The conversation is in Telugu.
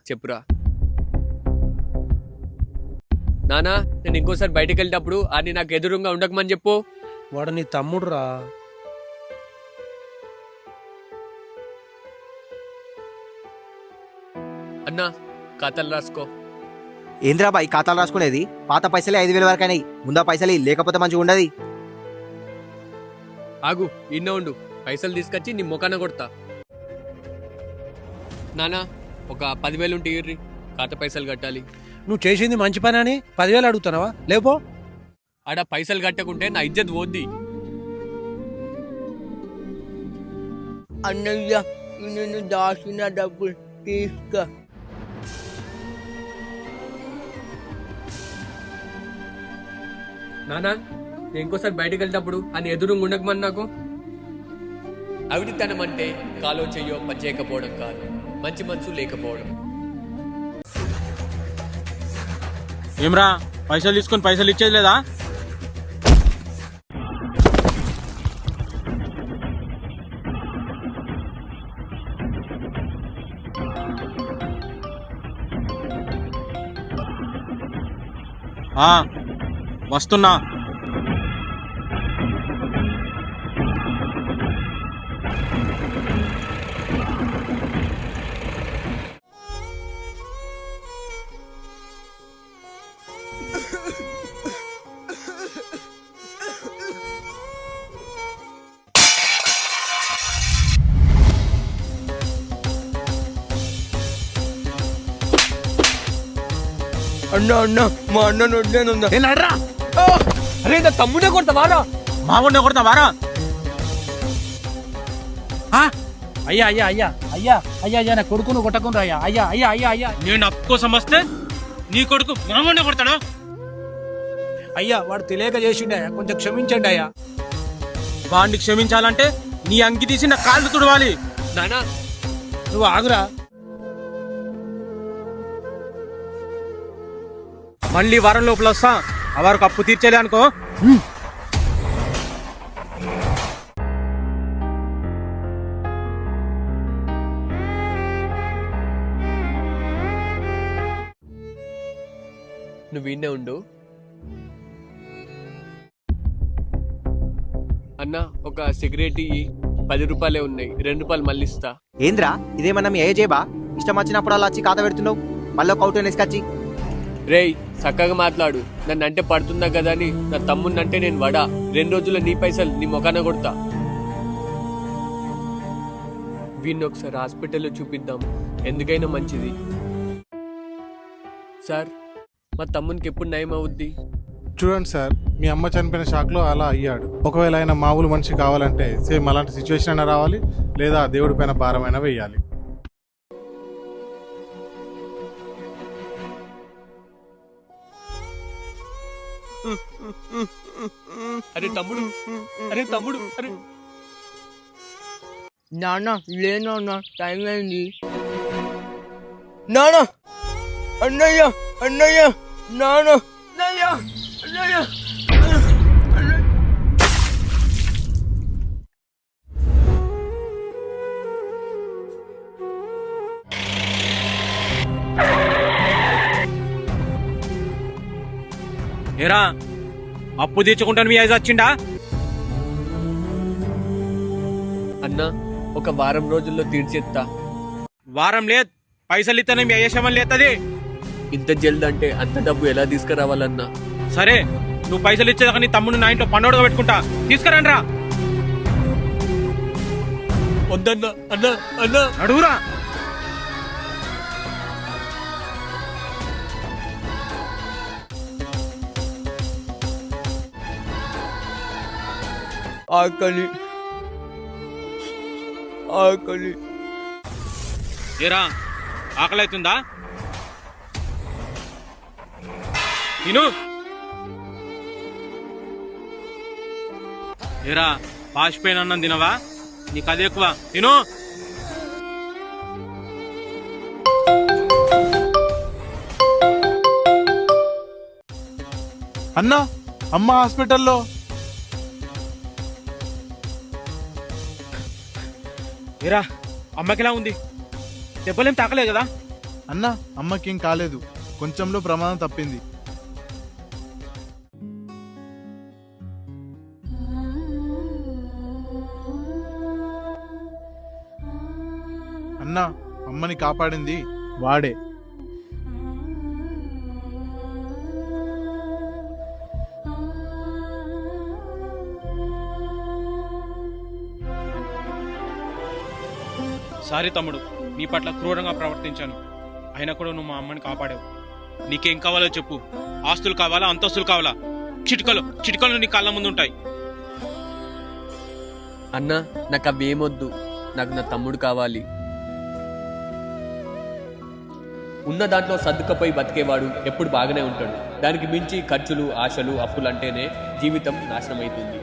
చెప్పురా నానా. నేను ఇంకోసారి బయటకు వెళ్ళేటప్పుడు అని నాకు ఎదురుగా ఉండకమని చెప్పు. వాడు నీ తమ్ముడురా. అన్నా ఖాతాలు రాసుకో. ఏంద్రా బాయ్ ఖాతాలు రాసుకునేది? పాత పైసలే 5,000 వరకు అయినాయి. ముందా పైసలు లేకపోతే మంచిగా ఉండదు. ఆగు, ఇన్న ఉండు, పైసలు తీసుకొచ్చి నీ ముఖాన కొడతా. నానా ఒక 10,000 ఉంటే ఇర్రి, ఖాతా పైసలు కట్టాలి. నువ్వు చేసింది మంచి పని అని 10,000 అడుగుతున్నావా? లేపో. ఆడ పైసలు కట్టకుంటే నా ఇజ్జత్ పోద్ది. అన్నయ్య, నేను దాచిన డబ్బులు తీసుకో. నానా నేను ఇంకోసారి బయటకు వెళ్ళేటప్పుడు అని ఎదురుగా ఉండకమని నాకు. అవిటితనం అంటే కాలో చెయ్యో పని చేయకపోవడం కాదు, మంచి మనసు లేకపోవడం. ఏమ్రా పైసలు తీసుకొని పైసలు ఇచ్చేది లేదా? వస్తున్నా. అన్న అన్న, మా అన్నను వడ్డానన్నా. అరే నా తమ్ముడే కొడతా వారా. మా ఉండే కొడతా వారా. అయ్యా అయ్యా అయ్యా అయ్యా అయ్యా అయ్యా నా కొడుకును కొట్టకుండా అయ్యా అయ్యా అయ్యా అయ్యా అయ్యా నేను అప్పు కోసం వస్తే నీ కొడుకు మా ఉండే కొడతాడు. అయ్యా వాడు తెలియక చేసిండే అయ్యా, కొంచెం క్షమించండి అయ్యా. వాడిని క్షమించాలంటే నీ అంగి తీసి నా కాళ్ళు తుడవాలి. నానా నువ్వు ఆగురా. మళ్ళీ వారం లోపల వస్తా. ఆ వారికి అప్పు తీర్చేలే అనుకో. నువ్వు విన్నే ఉండు. అన్నా ఒక సిగరెట్ 10 రూపాయలే ఉన్నాయి, 2 రూపాయలు మళ్ళీ ఇస్తా. ఏంద్రా ఇదేమన్నా మీ ఏజేబా? ఇష్టం వచ్చినప్పుడు అలా వచ్చి ఖాతా పెడుతున్నావు, మళ్ళీ ఒక అవుట్ వేసుకొచ్చి. రేయ్ చక్కగా మాట్లాడు. నన్ను అంటే పడుతుందా కదా అని నా తమ్మున్నంటే నేను వడా. 2 రోజుల్లో నీ పైసలు నీ మొఖాన కొడతా. వీడిని ఒకసారి హాస్పిటల్లో చూపిద్దాం, ఎందుకైనా మంచిది. సార్ మా తమ్మునికి ఎప్పుడు నయం అవుద్ది? చూడండి సార్, మీ అమ్మ చనిపోయిన షాక్లో అలా అయ్యాడు. ఒకవేళ ఆయన మామూలు మనిషి కావాలంటే సేమ్ అలాంటి సిచ్యువేషన్ అయినా రావాలి, లేదా దేవుడి పైన భారమైనా వేయాలి. అరే తమ్ముడు, అరే తమ్ముడు, అరే నాన్న లేనా, టైం అయింది. నాన్న, అన్నయ్య అన్నయ్య, నాన్న అన్నయ్య అన్నయ్య. ఏరా అప్పు తీర్చుకుంటాను మీ ఐదు వచ్చిండా? అన్నా ఒక వారం రోజుల్లో తీర్చేస్తా. వారం లేదు, పైసలు ఇస్తానే మీ అయ్యేషమని లేస్తుంది. ఇంత జల్ది అంటే అంత డబ్బు ఎలా తీసుకురావాలన్నా? సరే నువ్వు పైసలు ఇచ్చేదాకా నీ తమ్ముడు నా ఇంట్లో పన్నోడుగా పెట్టుకుంటా. తీసుకురండి రా. వద్దన్నా, అన్నా అన్నా అడుగురా. ఆకలి ఆకలి. ఏరా ఆకలి అవుతుందా? తిను. ఏరా పాసిపోయిన అన్నం తినవా? నీకు అది ఎక్కువ. తిను. అన్నా, అమ్మ హాస్పిటల్లో. ఏరా అమ్మకిలా ఉంది? దెబ్బలేం తాకలేదు కదా? అన్న అమ్మకేం కాలేదు, కొంచెంలో ప్రమాదం తప్పింది. అన్నా, అమ్మని కాపాడింది వాడే. సారీ తమ్ముడు, నీ పట్ల క్రూరంగా ప్రవర్తించాను. అయినా కూడా నువ్వు మా అమ్మని కాపాడావు. నీకేం కావాలో చెప్పు. ఆస్తులు కావాలా, అంతస్తులు కావాలా? చిటికలు నీ కళ్ళ ముందు ఉంటాయి. అన్నా నాకు అవి ఏమొద్దు, నాకు నా తమ్ముడు కావాలి. ఉన్న దాంట్లో సర్దుకపోయి బతికేవాడు ఎప్పుడు బాగానే ఉంటాడు. దానికి మించి ఖర్చులు, ఆశలు, అప్పులంటేనే జీవితం నాశనం అవుతుంది.